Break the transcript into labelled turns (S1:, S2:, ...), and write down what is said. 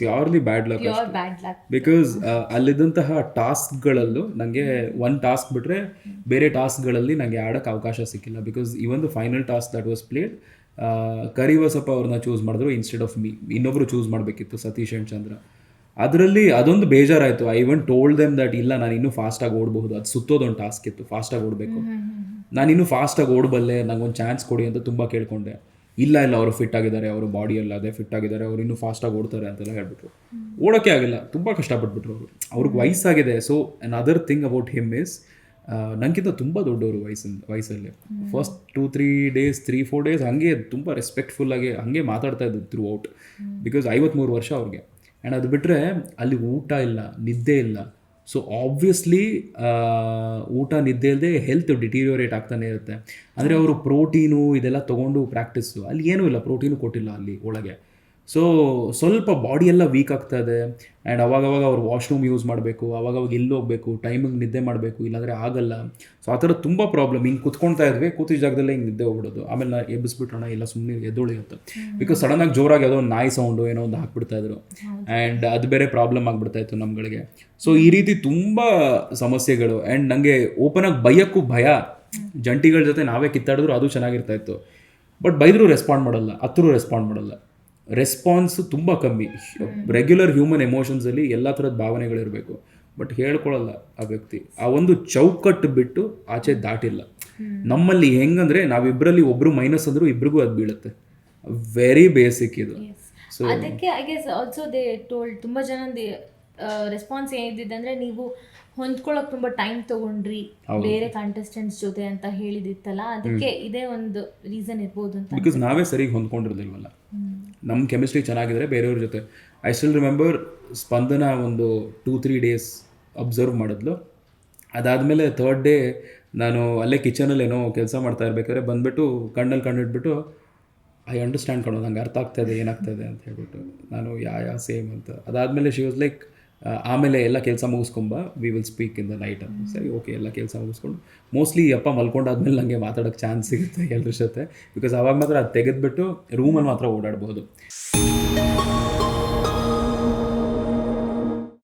S1: Purely bad luck
S2: pure
S1: ಅಷ್ಟೇ.
S2: Bad luck.
S1: Because ಅಲ್ಲಿದ್ದಂತಹ ಟಾಸ್ಕ್ಗಳಲ್ಲೂ ನನಗೆ ಒಂದು ಟಾಸ್ಕ್ ಬಿಟ್ಟರೆ ಬೇರೆ ಟಾಸ್ಕ್ಗಳಲ್ಲಿ ನನಗೆ ಆಡೋಕ್ಕೆ ಅವಕಾಶ ಸಿಕ್ಕಿಲ್ಲ. Because even the final task that was played, Karivasappa ಅವ್ರನ್ನ ಚೂಸ್ ಮಾಡಿದ್ರು ಇನ್ಸ್ಟೆಡ್ ಆಫ್ ಮೀ. ಇನ್ನೊಬ್ಬರು ಚೂಸ್ ಮಾಡಬೇಕಿತ್ತು, ಸತೀಶ್ ಆ್ಯಂಡ್ ಚಂದ್ರ. ಅದರಲ್ಲಿ ಅದೊಂದು ಬೇಜಾರಾಯಿತು. I even told them that ಇಲ್ಲ, ನಾನು ಇನ್ನೂ ಫಾಸ್ಟಾಗಿ ಓಡಬಹುದು. ಅದು ಸುತ್ತೋದೊಂದು ಟಾಸ್ಕ್ ಇತ್ತು, ಫಾಸ್ಟಾಗಿ ಓಡಬೇಕು. ನಾನು ಇನ್ನೂ ಫಾಸ್ಟಾಗಿ ಓಡಬಲ್ಲೆ, ನನಗೊಂದು ಚಾನ್ಸ್ ಕೊಡಿ ಅಂತ ತುಂಬ ಕೇಳ್ಕೊಂಡೆ. ಇಲ್ಲ ಅವರು ಫಿಟ್ ಆಗಿದ್ದಾರೆ, ಅವರು ಬಾಡಿಯಲ್ಲ ಅದೇ ಫಿಟ್ ಆಗಿದ್ದಾರೆ, ಅವ್ರು ಇನ್ನೂ ಫಾಸ್ಟಾಗಿ ಓಡ್ತಾರೆ ಅಂತೆಲ್ಲ ಹೇಳ್ಬಿಟ್ರು. ಓಡೋಕ್ಕೆ ಆಗಿಲ್ಲ, ತುಂಬ ಕಷ್ಟಪಟ್ಬಿಟ್ರು ಅವರು. ಅವ್ರಿಗೆ ವಯಸ್ಸಾಗಿದೆ. So an other thing about him is, ನನಗಿಂತ ತುಂಬ ದೊಡ್ಡವರು ವಯಸ್ಸಲ್ಲಿ. ಫಸ್ಟ್ 2-3 ಡೇಸ್ 3-4 ಡೇಸ್ ಹಾಗೆ ತುಂಬ ರೆಸ್ಪೆಕ್ಟ್ಫುಲ್ಲಾಗಿ ಹಾಗೆ ಮಾತಾಡ್ತಾ ಇದ್ದು ಥ್ರೂ ಔಟ್. ಬಿಕಾಸ್ 53 ವರ್ಷ ಅವ್ರಿಗೆ. ಆ್ಯಂಡ್ ಅದು ಬಿಟ್ಟರೆ ಅಲ್ಲಿ ಊಟ ಇಲ್ಲ, ನಿದ್ದೆ ಇಲ್ಲ. ಸೊ ಆಬ್ವಿಯಸ್ಲಿ ಊಟ ನಿದ್ದೆ ಇಲ್ಲದೆ ಹೆಲ್ತ್ ಡಿಟೀರಿಯೋರೇಟ್ ಆಗ್ತಾನೆ ಇರುತ್ತೆ. ಅಂದರೆ ಅವರು ಪ್ರೋಟೀನು ಇದೆಲ್ಲ ತೊಗೊಂಡು ಪ್ರಾಕ್ಟೀಸು, ಅಲ್ಲಿ ಏನೂ ಇಲ್ಲ, ಪ್ರೋಟೀನು ಕೊಟ್ಟಿಲ್ಲ ಅಲ್ಲಿ ಒಳಗೆ. ಸೊ ಸ್ವಲ್ಪ ಬಾಡಿ ಎಲ್ಲ ವೀಕ್ ಆಗ್ತಾ ಇದೆ. ಆ್ಯಂಡ್ ಅವಾಗವಾಗ ಅವ್ರು ವಾಶ್ರೂಮ್ ಯೂಸ್ ಮಾಡಬೇಕು, ಅವಾಗವಾಗ ಎಲ್ಲಿ ಹೋಗಬೇಕು, ಟೈಮಿಗೆ ನಿದ್ದೆ ಮಾಡಬೇಕು, ಇಲ್ಲಾಂದರೆ ಆಗಲ್ಲ. ಸೊ ಆ ಥರ ತುಂಬ ಪ್ರಾಬ್ಲಮ್. ಹಿಂಗೆ ಕುತ್ಕೊಳ್ತಾ ಇದ್ವಿ, ಕೂತಿದ್ದ ಜಾಗದಲ್ಲೇ ಹಿಂಗೆ ನಿದ್ದೆ ಹೋಗ್ಬಿಡೋದು. ಆಮೇಲೆ ನಾನು ಎಬ್ಬಿಸ್ಬಿಟ್ರೋಣ, ಇಲ್ಲ ಸುಮ್ಮನೆ ಎದ್ದೊಳಿ ಅಂತ. ಬಿಕಾಸ್ ಸಡನ್ನಾಗಿ ಜೋರಾಗಿ ಯಾವುದೋ ಒಂದು ನಾಯಿ ಸೌಂಡು ಏನೋ ಒಂದು ಹಾಕ್ಬಿಡ್ತಾಯಿದ್ರು. ಆ್ಯಂಡ್ ಅದು ಬೇರೆ ಪ್ರಾಬ್ಲಮ್ ಆಗಿಬಿಡ್ತಾಯಿತ್ತು ನಮ್ಗಳಿಗೆ. ಸೊ ಈ ರೀತಿ ತುಂಬ ಸಮಸ್ಯೆಗಳು. ಆ್ಯಂಡ್ ನನಗೆ ಓಪನಾಗಿ ಬೈಯೋಕ್ಕೂ ಭಯ. ಜಂಟಿಗಳ ಜೊತೆ ನಾವೇ ಕಿತ್ತಾಡಿದ್ರು ಅದು ಚೆನ್ನಾಗಿರ್ತಾಯಿತ್ತು. ಬಟ್ ಬೈದರೂ ರೆಸ್ಪಾಂಡ್ ಮಾಡಲ್ಲ, ಹತ್ರೂ ರೆಸ್ಪಾಂಡ್ ಮಾಡಲ್ಲ. ರೆಸ್ಪಾನ್ಸು ತುಂಬ ಕಮ್ಮಿ. ರೆಗ್ಯುಲರ್ ಹ್ಯೂಮನ್ ಎಮೋಷನ್ಸಲ್ಲಿ ಎಲ್ಲ ಥರದ ಭಾವನೆಗಳಿರಬೇಕು, ಬಟ್ ಹೇಳ್ಕೊಳ್ಳಲ್ಲ ಆ ವ್ಯಕ್ತಿ. ಆ ಒಂದು ಚೌಕಟ್ಟು ಬಿಟ್ಟು ಆಚೆ ದಾಟಿಲ್ಲ. ನಮ್ಮಲ್ಲಿ ಹೆಂಗಂದರೆ ನಾವಿಬ್ಬರಲ್ಲಿ ಒಬ್ಬರು ಮೈನಸ್ ಅಂದರೂ ಇಬ್ರಿಗೂ ಅದು ಬೀಳುತ್ತೆ. ವೆರಿ ಬೇಸಿಕ್ ಇದು.
S2: ಸೊ ಅದಕ್ಕೆ I guess also they told, ತುಂಬ ಜನ ರೆಸ್ಪಾನ್ಸ್ ಏನಿದ್ದಿದೆ ಅಂದರೆ ನೀವು ಹೊಂದ್ಕೊಳ್ಳೋಕೆ ತುಂಬ ಟೈಮ್ ತೊಗೊಂಡ್ರಿ ಬೇರೆ ಕಂಟೆಸ್ಟೆಂಟ್ಸ್ ಜೊತೆ ಅಂತ ಹೇಳಿದಿತ್ತಲ್ಲ, ಅದಕ್ಕೆ ಇದೇ ಒಂದು ರೀಸನ್ ಇರ್ಬೋದು ಅಂತ.
S1: ಬಿಕಾಸ್ ನಾವೇ ಸರಿಗೆ ಹೊಂದ್ಕೊಂಡಿರೋದಿಲ್ವಲ್ಲ. ನಮ್ಮ ಕೆಮಿಸ್ಟ್ರಿ ಚೆನ್ನಾಗಿದ್ರೆ ಬೇರೆಯವ್ರ ಜೊತೆ. ಐ ಸ್ಟಿಲ್ ರಿಮೆಂಬರ್ ಸ್ಪಂದನ ಒಂದು 2-3 ಡೇಸ್ ಅಬ್ಸರ್ವ್ ಮಾಡಿದ್ಲು. ಅದಾದಮೇಲೆ 3rd ಡೇ ನಾನು ಅಲ್ಲೇ ಕಿಚನಲ್ಲಿ ಏನೋ ಕೆಲಸ ಮಾಡ್ತಾ ಇರ್ಬೇಕಾದ್ರೆ ಬಂದುಬಿಟ್ಟು ಕಣ್ಣಲ್ಲಿ ಕಣ್ಣಿಟ್ಬಿಟ್ಟು, ಐ ಅಂಡರ್ಸ್ಟ್ಯಾಂಡ್ ಕಣೋ, ನಂಗೆ ಅರ್ಥ ಆಗ್ತಾಯಿದೆ ಏನಾಗ್ತಾಯಿದೆ ಅಂತ ಹೇಳ್ಬಿಟ್ಟು. ನಾನು ಯಾ ಸೇಮ್ ಅಂತ. ಅದಾದಮೇಲೆ ಶಿ ವಾಸ್ ಲೈಕ್, ಆಮೇಲೆ ಎಲ್ಲ ಕೆಲಸ ಮುಗಿಸ್ಕೊಂಬ, we will speak in the night ಅಂತ. ಸರಿ ಓಕೆ, ಎಲ್ಲ ಕೆಲಸ ಮುಗಿಸ್ಕೊಂಡು ಮೋಸ್ಟ್ಲಿ ಅಪ್ಪ ಮಲ್ಕೊಂಡಾದ್ಮೇಲೆ ನನಗೆ ಮಾತಾಡೋಕ್ಕೆ ಚಾನ್ಸ್ ಸಿಗುತ್ತೆ ಎಲ್ಲರ ಜೊತೆ. ಬಿಕಾಸ್ ಅವಾಗ ಮಾತ್ರ ಅದು ತೆಗೆದುಬಿಟ್ಟು ರೂಮಲ್ಲಿ ಮಾತ್ರ ಓಡಾಡ್ಬೋದು.